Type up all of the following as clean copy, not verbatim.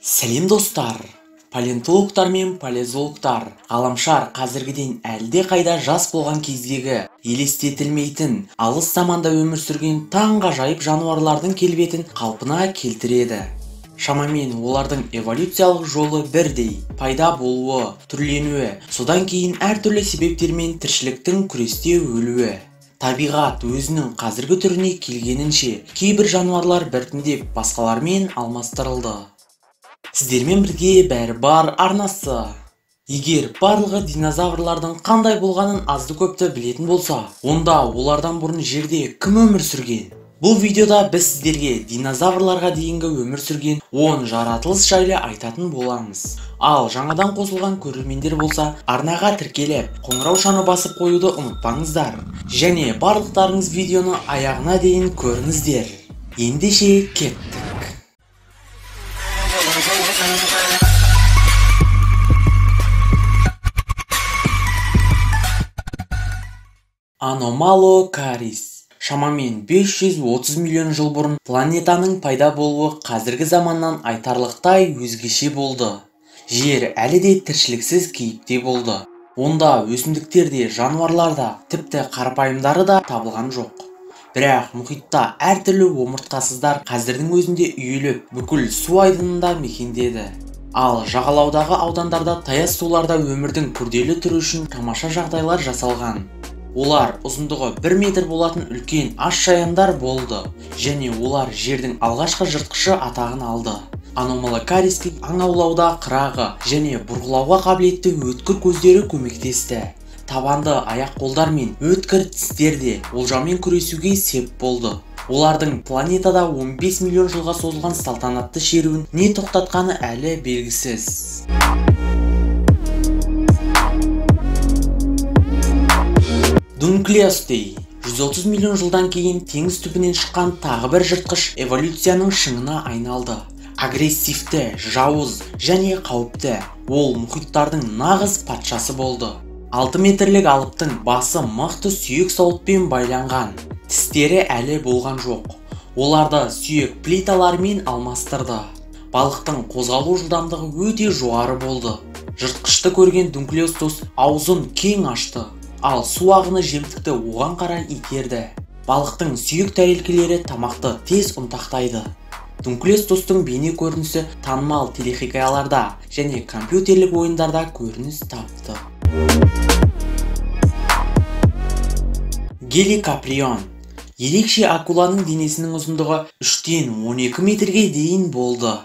Сәлем достар! Палеонтологтар мен палеозологтар ғаламшар қазіргіден әлде қайда жас болған кездегі елестетілмейтін алыс заманда өмір сүрген таңғажайып жануарлардың келбетін қалпына келтіреді. Шамамен олардың эволюциялық жолы бірдей: пайда болуы, түрленуі, содан кейін әртүрлі себептермен тіршіліктің күресте өлуі. Табиғат өзінің қазіргі түріне келгенінше кейбір жануарлар біртіндеп басқалармен алмастырылды. Сіздермен бірге бәрі бар арнасы. Егер барлығы динозаврлардың қандай болғанын азды көпті білетін болса, онда олардан бұрын жерде кім өмір сүрген? Бұл видеода біз сіздерге динозаврларға дейінгі өмір сүрген 10 жаратылыс жайлы айтатын боламыз. Ал жаңадан қосылған көрермендер болса, арнаға тіркеліп, қоңырау шаны басып қоюды ұмытпаңыздар. Және барлықтарыңыз видеоны аяғына дейін көріңіздер. Ендеше кеттік. Аномалокарис. Шамамен 530 миллион жыл бұрын планетаның пайда болуы қазіргі заманнан айтарлықтай өзгеше болды. Жер әлі де тіршіліксіз кейіпте болды. Онда өсімдіктер де, жануарлар да, тіпті қарапайымдары да табылған жоқ. Бірақ мұхитта әртүрлі омыртқасыздар қазірдің өзінде үйіліп, бүкіл су айдынында мекендеді. Ал жағалаудағы аудандарда, таяз суларда өмірдің күрделі түрі үшін тамаша жағдайлар жасалған. Олар ұзындығы 1 метр болатын үлкен аш-шаяндар болды, және олар жердің алғашқы жыртқышы атағын алды. Аномалокариске аң аулауда қырағы және бұрғылауға қабілетті өткір көздері көмектесті. Табанды аяқ-қолдар мен өткір тістер де олжамен күресуге сеп болды. Олардың планетада 15 миллион жылға созылған салтанатты шеруін не тоқтатқаны әлі белгісіз. Дунклеостей. 130 миллион жылдан кейін теңіз түбінен шыққан тағы бір жыртқыш эволюцияның шыңына айналды. Агрессивті, жауыз және қауіпті. Ол мұхиттардың нағыз патшасы болды. 6 метрлік алыптың басы мықты сүйек сауытпен байланған. Тістері әлі болған жоқ. Оларды сүйек плиталарымен алмастырды. Балықтың қозғалу жылдамдығы өте жоғары болды. Жыртқышты көрген Дунклеостос аузын кең ашты. Ал су ағыны жемтікті оған қарай итерді. Балықтың сүйек тәрелкелері тамақты тез ұнтақтайды. Дунклеостостың бейне көрінісі танымал телехикаяларда және компьютерлік ойындарда көрініс тапты. Геликоприон. Ерекше акуланың денесінің ұзындығы 3-тен 12 метрге дейін болды.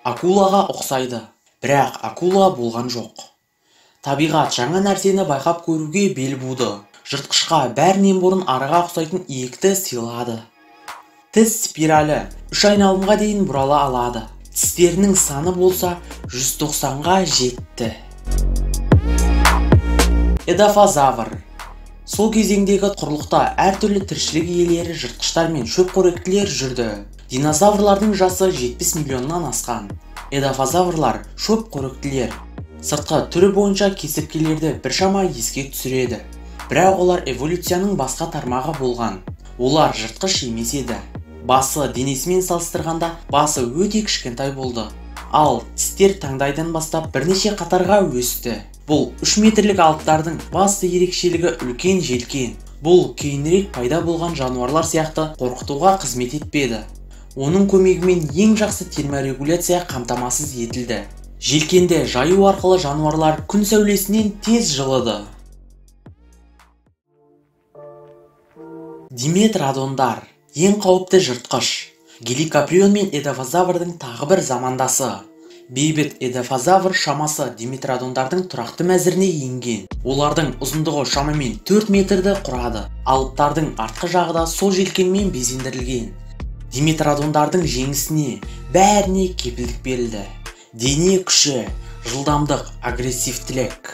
Акулаға ұқсайды, бірақ акула болған жоқ. Табиғат жаңа нәрсені байқап көруге бел буды. Жыртқышқа бәрінен бұрын арыға ұқсайтын иекті сыйлады. Тіс спиралі 3 айналымға дейін бұрала алады. Тістерінің саны болса 190-ға жетті. Эдафазавр. Сол кезеңдегі құрлықта әртүрлі тіршілік иелері, жыртқыштар мен шөпқоректілер жүрді. Динозаврлардың жасы 70 миллионнан асқан. Эдафазаврлар шөпқоректілер. Сыртқы түрі бойынша кесірткелерді біршама еске түсіреді. Бірақ олар эволюцияның басқа тармағы болған. Олар жыртқыш емес еді. Басы денесімен салыстырғанда басы өте кішкентай болды. Ал тістер таңдайдан бастап бірнеше қатарға өсті. Бұл 3 метрлік алыптардың басты ерекшелігі үлкен желкен. Бұл кейінірек пайда болған жануарлар сияқты қорқытуға қызмет етпеді. Оның көмегімен ең жақсы терморегуляция қамтамасыз етілді. Желкенді жаю арқылы жануарлар күн сәулесінен тез жылыды. Диметродондар. Ең қауіпті жыртқыш. Геликоприон мен эдафазаврдың тағы бір замандасы. Бейбіт эдафазавр шамасы диметродондардың тұрақты мәзіріне енген. Олардың ұзындығы шамамен 4 метрді құрады. Алыптардың артқы жағы да сол желкенмен безендірілген. Диметродондардың жеңісіне бәріне кепілдік берілді. Дене күші, жылдамдық, агрессивтілік.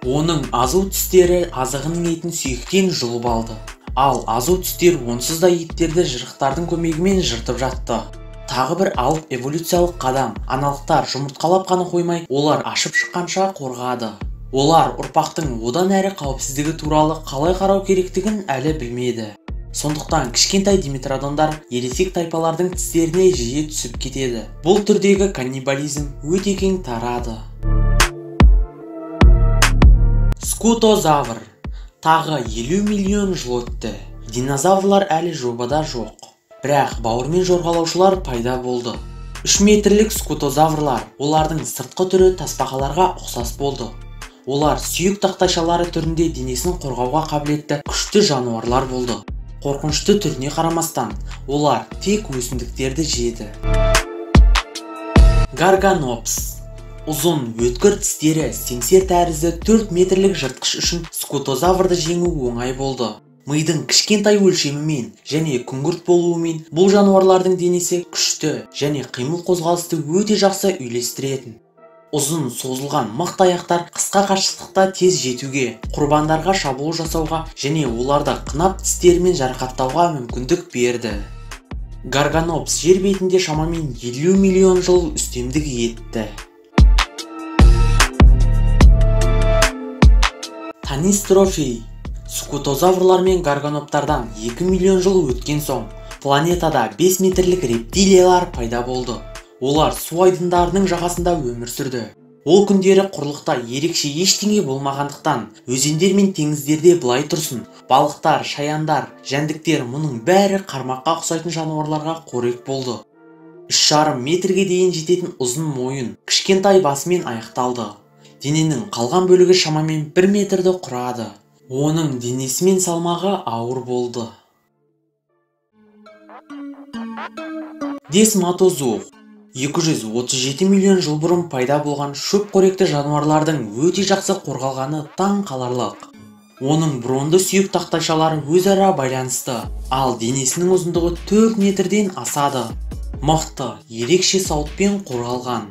Оның азу тістері азығының етін сүйектен жұлып алды. Ал азу тістер онсыз да еттерді жырықтардың көмегімен жыртып жатты. Тағы бір алып эволюциялық қадам. Аналықтар жұмыртқалап қана қоймай, олар ашып шыққанша қорғады. Олар ұрпақтың одан әрі қауіпсіздігі туралы қалай қарау керектігін әлі білмеді. Сондықтан кішкентай диметродондар ересек тайпалардың тістеріне жиі түсіп кетеді. Бұл түрдегі каннибализм өте кең тарады. Скутозавр. Тағы 50 миллион жыл өтті. Динозаврлар әлі жобада жоқ. Бірақ бауырмен жорғалаушылар пайда болды. 3 метрлік скутозаврлар, олардың сыртқы түрі тасбақаларға ұқсас болды. Олар сүйек тақтайшалары түрінде денесін қорғауға қабілетті күшті жануарлар болды. Қорқынышты түріне қарамастан, олар тек өсімдіктерді жеді. Гарганопс. Ұзын, өткір тістері семсер тәрізді 4 метрлік жыртқыш үшін скутозаврды жеңу оңай болды. Мидың кішкентай өлшемімен және күңгірт болуымен бұл жануарлардың денесі күшті және қимыл қозғалысты өте жақсы үйлестіретін. Ұзын, созылған мықты аяқтар қысқа қашықтықта тез жетуге, құрбандарға шабуыл жасауға және оларды қынап тістерімен жарақаттауға мүмкіндік берді. Гарганопс жер бетінде шамамен 50 миллион жыл үстемдік етті. Танистрофий. Скутозаврлар мен гарганоптардан 2 миллион жыл өткен соң, планетада 5 метрлік рептилиялар пайда болды. Олар су айдындарының жағасында өмір сүрді. Ол күндері құрлықта ерекше ештеңе болмағандықтан, өзендер мен теңіздерде былай тұрсын, балықтар, шаяндар, жәндіктер мұның бәрі қармаққа ұқсайтын жануарларға қорек болды. 3,5 метрге дейін жететін ұзын мойын, кішкентай басымен аяқталды. Дененің қалған бөлігі шамамен 1 метрді құрады. Оның денесі мен салмағы ауыр болды. Десматозух. 237 миллион жыл бұрын пайда болған шөп қоректі жануарлардың өте жақсы қорғалғаны таң қаларлық. Оның бронды сүйек тақтайшалары өзара байланысты, ал денесінің ұзындығы 4 метрден асады. Мықты, ерекше сауытпен қорғалған.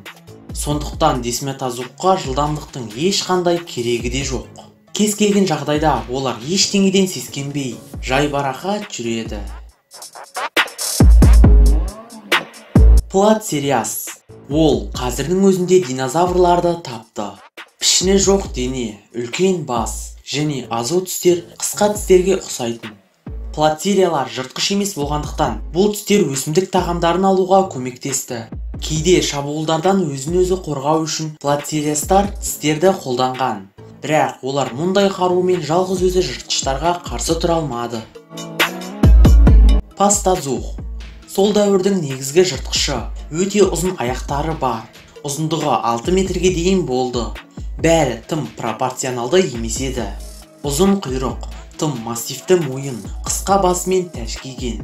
Сондықтан десматозухқа жылдамдықтың ешқандай керегі де жоқ. Кез келген жағдайда олар ештеңеден сескенбей, жайбарақат жүреді. Плацериас. Ол қазірдің өзінде динозаврларды тапты. Пішіні жоқ дене, үлкен бас және азу тістер қысқа тістерге ұқсайтын. Плацериялар жыртқыш емес болғандықтан, бұл тістер өсімдік тағамдарын алуға көмектесті. Кейде шабуылдардан өзін-өзі қорғау үшін плацериастар тістерді қолданған. Бірақ олар мұндай қарумен жалғыз өзі жыртқыштарға қарсы тұра алмады. Пастозух. Сол дәуірдің негізгі жыртқышы, өте ұзын аяқтары бар. Ұзындығы 6 метрге дейін болды. Бәрі тым пропорционалды емес еді. Ұзын құйрық, тым массивті мойын, қысқа басымен тәшкейген.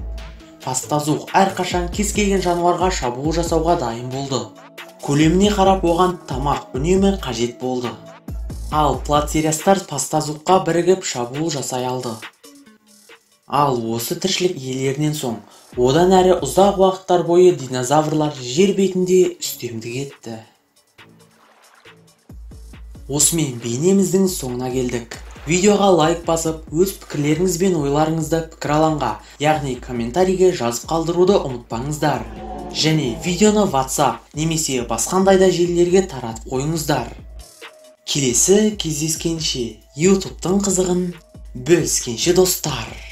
Пастозух әрқашан кез келген жануарға шабуыл жасауға дайын болды. Көлеміне қарап оған тамақ үнемі қажет болды. Ал плацериастар пастозухқа бірігіп шабуыл жасай алды. Ал осы тіршілік иелерінен соң, одан әрі ұзақ уақыттар бойы динозаврлар жер бетінде үстемдік етті. Осымен бейнеміздің соңына келдік. Видеоға лайк басып, өз пікірлеріңіз бен ойларыңызды пікір алаңға, яғни комментарийге жазып қалдыруды ұмытпаңыздар. Және видеоны WhatsApp немесе басқандай да желілерге таратып қойыңыздар. Келесі кездескенше, YouTube-тың қызығын бөліскенше достар.